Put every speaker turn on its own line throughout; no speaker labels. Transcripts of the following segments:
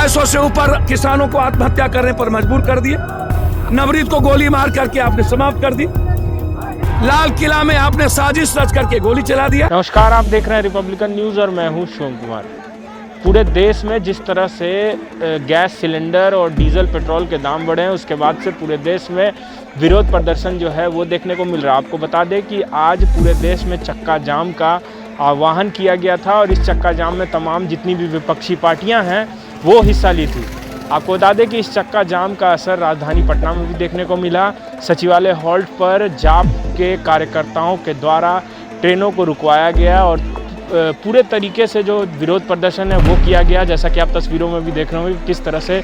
250 से ऊपर किसानों को आत्महत्या करने पर मजबूर कर दिए। नवरीत को गोली मार करके आपने समाप्त कर दी। लाल किला में आपने साजिश रच करके गोली चला दिया।
नमस्कार, आप देख रहे हैं रिपब्लिकन न्यूज़ और मैं हूं शिवम कुमार। पूरे देश में जिस तरह से गैस सिलेंडर और डीजल पेट्रोल के दाम बढ़े हैं, उसके बाद से पूरे देश में विरोध प्रदर्शन जो है वो देखने को मिल रहा है। आपको बता दें कि आज पूरे देश में चक्का जाम का आह्वान किया गया था और इस चक्का जाम में तमाम जितनी भी विपक्षी पार्टियां हैं वो हिस्सा ली थी। आपको बता दें कि इस चक्का जाम का असर राजधानी पटना में भी देखने को मिला। सचिवालय हॉल्ट पर जाप के कार्यकर्ताओं के द्वारा ट्रेनों को रुकवाया गया और पूरे तरीके से जो विरोध प्रदर्शन है वो किया गया। जैसा कि आप तस्वीरों में भी देख रहे होंगे किस तरह से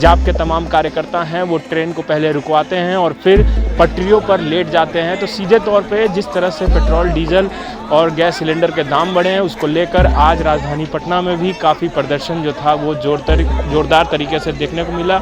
जाप के तमाम कार्यकर्ता हैं वो ट्रेन को पहले रुकवाते हैं और फिर पटरियों पर लेट जाते हैं। तो सीधे तौर पे जिस तरह से पेट्रोल, डीजल और गैस सिलेंडर के दाम बढ़े हैं उसको लेकर आज राजधानी पटना में भी काफ़ी प्रदर्शन जो था वो जोरदार तरीके से देखने को मिला।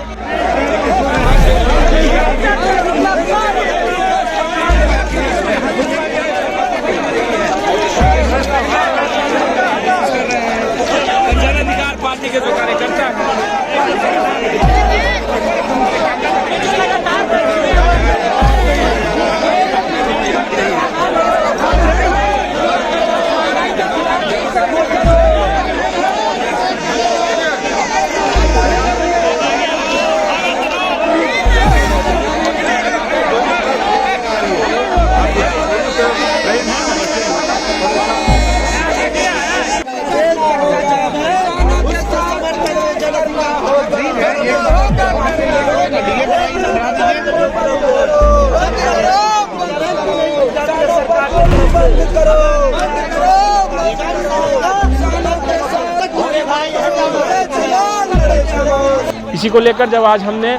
इसी को लेकर जब आज हमने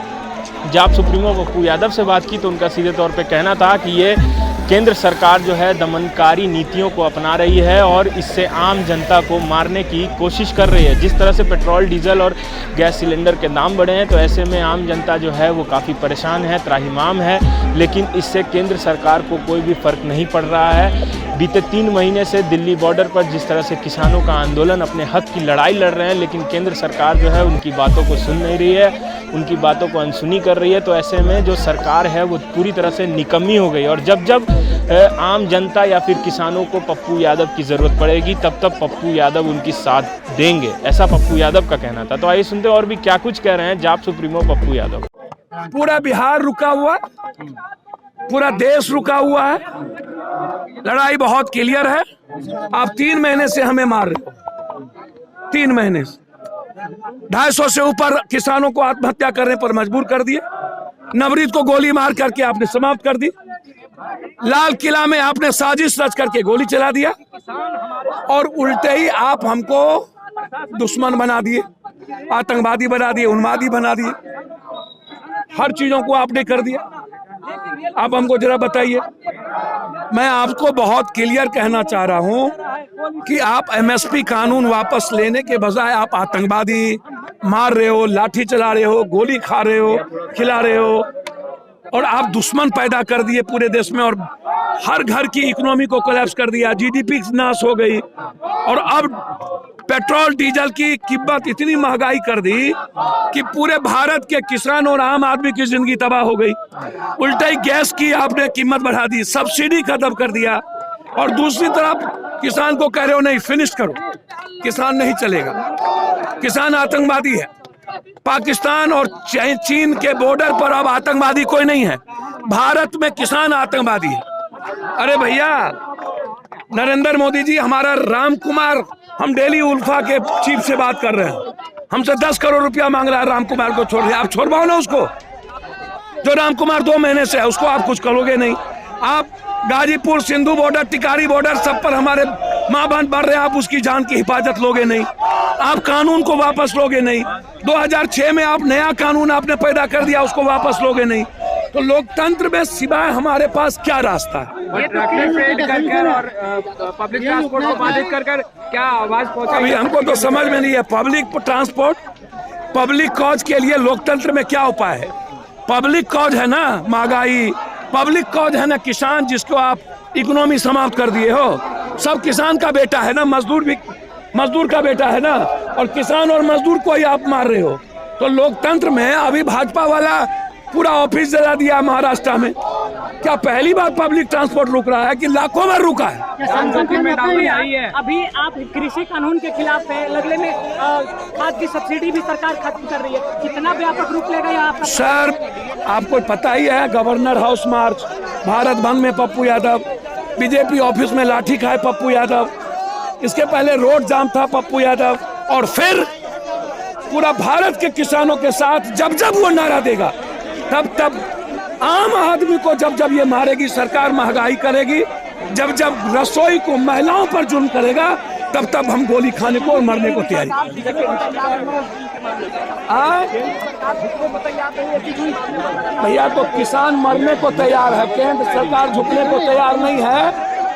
जाप सुप्रीमो पप्पू यादव से बात की तो उनका सीधे तौर पे कहना था कि ये केंद्र सरकार जो है दमनकारी नीतियों को अपना रही है और इससे आम जनता को मारने की कोशिश कर रही है। जिस तरह से पेट्रोल, डीजल और गैस सिलेंडर के दाम बढ़े हैं तो ऐसे में आम जनता जो है वो काफ़ी परेशान है, त्राहिमाम है, लेकिन इससे केंद्र सरकार को कोई भी फ़र्क नहीं पड़ रहा है। बीते 3 महीने से दिल्ली बॉर्डर पर जिस तरह से किसानों का आंदोलन, अपने हक की लड़ाई लड़ रहे हैं, लेकिन केंद्र सरकार जो है उनकी बातों को सुन नहीं रही है, उनकी बातों को अनसुनी कर रही है। तो ऐसे में जो सरकार है वो पूरी तरह से निकम्मी हो गई और जब जब आम जनता या फिर किसानों को पप्पू यादव की ज़रूरत पड़ेगी तब तब पप्पू यादव उनकी साथ देंगे, ऐसा पप्पू यादव का कहना था। तो आइए सुनते और भी क्या कुछ कह रहे हैं जाप सुप्रीमो पप्पू यादव।
पूरा बिहार रुका हुआ, पूरा देश रुका हुआ है। लड़ाई बहुत क्लियर है। आप 3 महीने से हमें मार रहे हो, 3 महीने से 250 से ऊपर किसानों को आत्महत्या करने पर मजबूर कर दिए। नवरीत को गोली मार करके आपने समाप्त कर दी। लाल किला में आपने साजिश रच करके गोली चला दिया और उल्टे ही आप हमको दुश्मन बना दिए, आतंकवादी बना दिए, उन्मादी बना दिए। हर चीजों को आपने कर दिया। आप हमको जरा बताइए। मैं आपको बहुत क्लियर कहना चाह रहा हूं कि आप एमएसपी कानून वापस लेने के बजाय आप आतंकवादी मार रहे हो, लाठी चला रहे हो, गोली खा रहे हो, खिला रहे हो और आप दुश्मन पैदा कर दिए पूरे देश में और हर घर की इकोनॉमी को कोलैप्स कर दिया। जीडीपी नाश हो गई और अब पेट्रोल डीजल की कीमत इतनी महंगाई कर दी कि पूरे भारत के किसान और आम आदमी की जिंदगी तबाह हो गई। उल्टा ही गैस की आपने कीमत बढ़ा दी, सब्सिडी खत्म कर दिया और दूसरी तरफ किसान को कह रहे हो नहीं, फिनिश करो, किसान नहीं चलेगा, किसान आतंकवादी है। पाकिस्तान और चीन के बॉर्डर पर अब आतंकवादी कोई नहीं है, भारत में किसान आतंकवादी है। अरे भैया, नरेंद्र मोदी जी, हमारा राम कुमार, हम डेली उल्फा के चीफ से बात कर रहे हैं, हमसे 10 करोड़ रुपया मांग रहा है राम कुमार को छोड़ दिया। आप छोड़वाओ ना उसको, जो राम कुमार 2 महीने से है उसको आप कुछ करोगे नहीं। आप गाजीपुर, सिंधु बॉर्डर, टिकारी बॉर्डर, सब पर हमारे माँ बहन मर रहे हैं, आप उसकी जान की हिफाजत लोगे नहीं। आप कानून को वापस लोगे नहीं। 2006 में आप नया कानून आपने पैदा कर दिया, उसको वापस लोगे नहीं। तो लोकतंत्र में सिवाय हमारे पास क्या रास्ता है?
पब्लिक ट्रांसपोर्ट को बाधित कर क्या आवाज पहुंचा?
अभी हमको तो समझ में नहीं है। पब्लिक ट्रांसपोर्ट, पब्लिक कॉज के लिए लोकतंत्र में क्या उपाय है? पब्लिक कॉज है ना महंगाई, पब्लिक कॉज है ना किसान, जिसको आप इकोनॉमी समाप्त कर दिए हो। सब किसान का बेटा है ना, मजदूर का बेटा है ना। और किसान और मजदूर को ही आप मार रहे हो। तो लोकतंत्र में अभी भाजपा वाला पूरा ऑफिस जला दिया महाराष्ट्र में। क्या पहली बार पब्लिक ट्रांसपोर्ट रुक रहा है कि लाखों में रुका है?
संसद में दावे आई है।
अभी आप कृषि कानून के खिलाफ है, लगले में खाद की सब्सिडी भी सरकार खत्म कर रही है, कितना व्यापक रूप लेगा यह आपका?
सर, आपको पता ही है, गवर्नर हाउस मार्च, भारत बंद में पप्पू यादव, बीजेपी ऑफिस में लाठी खाए पप्पू यादव, इसके पहले रोड जाम था पप्पू यादव, और फिर पूरा भारत के किसानों के साथ जब जब वो नारा देगा तब आम आदमी को जब ये मारेगी सरकार, महंगाई करेगी, जब रसोई को महिलाओं पर जुल्म करेगा तब हम गोली खाने को और मरने को तैयार। भैया, तो किसान मरने को तैयार है, केंद्र सरकार झुकने को तैयार नहीं है,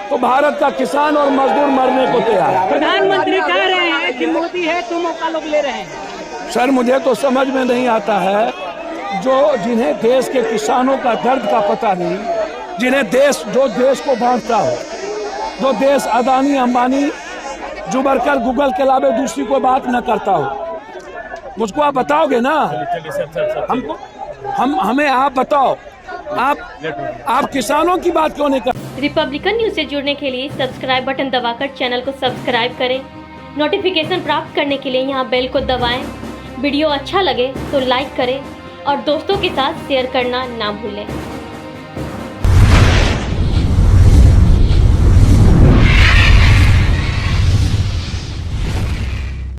तो भारत का किसान और मजदूर मरने को तैयार है।
प्रधानमंत्री कह रहे हैं कि मोदी है तो मौका लोग ले रहे हैं।
सर, मुझे तो समझ में नहीं आता है, जिन्हें देश के किसानों का दर्द का पता नहीं, जो देश को बांटता हो, जो देश अदानी अंबानी जुबरकर गूगल के अलावा दूसरी कोई बात न करता हो, मुझको आप बताओगे ना? हमको हमें आप बताओ, आप किसानों की बात क्यों नहीं कर?
रिपब्लिकन न्यूज से जुड़ने के लिए सब्सक्राइब बटन दबाकर चैनल को सब्सक्राइब करें। नोटिफिकेशन प्राप्त करने के लिए यहाँ बेल को दबाएं। वीडियो अच्छा लगे तो लाइक करें और दोस्तों के साथ शेयर करना ना भूलें।